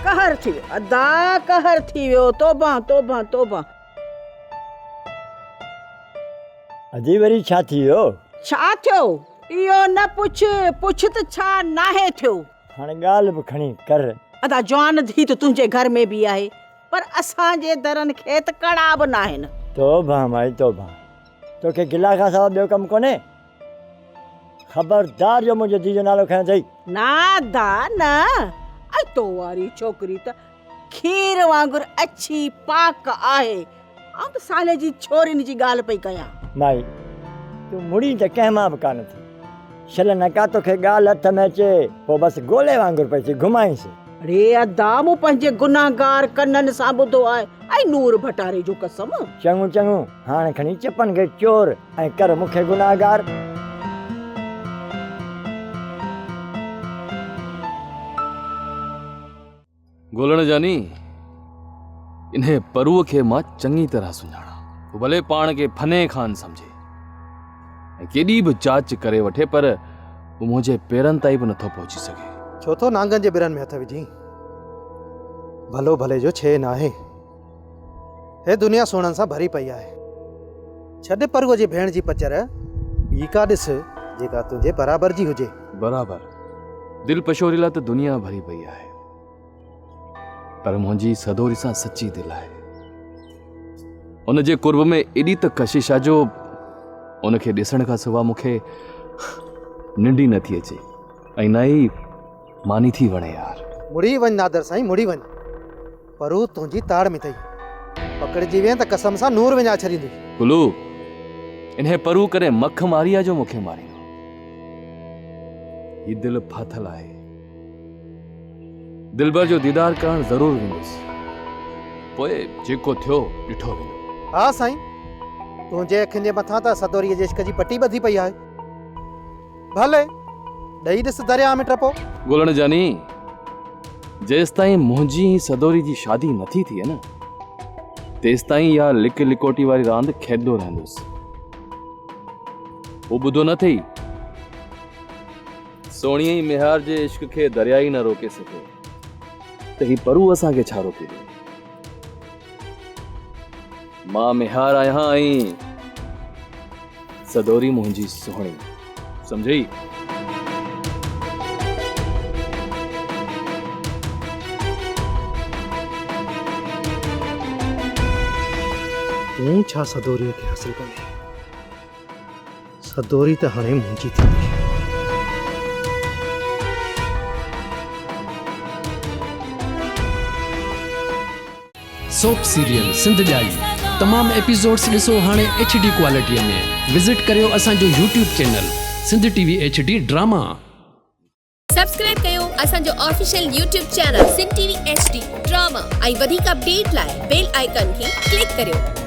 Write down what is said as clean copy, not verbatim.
कहर थी अदा कहर थी वियो तोबा तोबा तोबा। अजी वरी छा थी वियो? छा थियो इहो न पुछ पुछ त छा नाहे थियो। हाणे ॻाल्हि बि खणी कर। अदा जवान थी त तुंहिंजे घर में बि आहे पर असांजे दरनि खे त कड़ा बि न आहिनि। तोबा माई तोबा, तोखे गिला खां सवाइ ॿियो कमु कोन्हे? ख़बरदार जो मुंहिंजे धीउ जो नालो खणो अथई। ना दा न ऐं तो वारी छोकिरी त खीर वांगुरु अछी पाक आहे। आउं त साले जी छोरियुनि जी ॻाल्हि पई कयां। माई तूं मुड़ी त कंहिं मां बि कान थी। छल नका तोखे ॻाल्हि हथ में अचे पोइ बसि गोले वांगुरु पई थी घुमाईंसि। अरे अदा मूं पंहिंजे गुनाहगार कननि सां ॿुधो आहे ऐं नूर भटारे जो कसम। चङो चङो हाणे खणी चपनि खे चोर ऐं कर मूंखे गुनाहगार। गोलण जानी इन्हें परुअ खे मां चङी तरह सुञाणा। भले पाण खे फने खान समझे ऐं केॾी बि जांच करे वठे पर मुंहिंजे पेरनि ताईं बि नथो पहुची सघे। छो तो नांगनि जे बिरनि में हथ विझी? भलो भले जो छे न आहे। हे दुनिया सोणनि सां भरी पई आहे। छॾ परुअ जी भेण जी पचर ॿी का ॾिस जेका तुंहिंजे बराबर जी हुजे। बराबर दिल पशोरी लाइ त दुनिया भरी पई आहे पर मुंहिंजी सदोरी सां सची दिलि आहे। उन जे कुर्ब में एॾी त कशिश आहे जो उनखे ॾिसण खां सवाइ मूंखे निंड ई नथी अचे ऐं न ई मानी थी वणे यार। मुड़ी वञ नादर साईं मुड़ी वञ। परू तुंहिंजी ताड़ में अथई। पकड़जी वें त कसम सां नूर विञा छॾींदी। कुलू इन्हें परू करे मख मारी आहे जो मूंखे मारींदो। ही दिल फाथल आहे। दिलबर जो दीदार करण ज़रूर वेंदुसि पोइ जेको थियो ॾिठो वेंदो। हा साईं तुंहिंजे अखियुनि जे मथां त सदोरीअ जे इश्क जी पटी ॿधी पई आहे। भले ॾेई ॾिस दरिया में टपो। गोलण जानी जेसि ताईं मुंहिंजी सदोरी जी शादी नथी थिए न तेसि ताईं इहा लिक लिकोटी वारी रांदि खेॾंदो रहंदुसि। वो ॿुधो न थई सोणीअ ई मेहार जे इश्क खे दरिया ई न रोके सघे त ही परू असांखे छा रोके ॾे। मां मेहार आहियां ऐं सदोरी मुंहिंजी सोहणी समझई। तूं छा सदोरीअ खे हासिल कंदी? सदोरी त हाणे मुंहिंजी थींदी। सोप सीरियल सिंध जाई तमाम एपिसोड्स ॾिसो हाणे HD क्वालिटीअ में। विजिट करियो असांजो YouTube channel Sindh TV HD drama. Subscribe कयो असांजो official YouTube channel Sindh TV HD drama ऐं वधीक अपडेट लाइ बेल आइकन खे क्लिक करियो।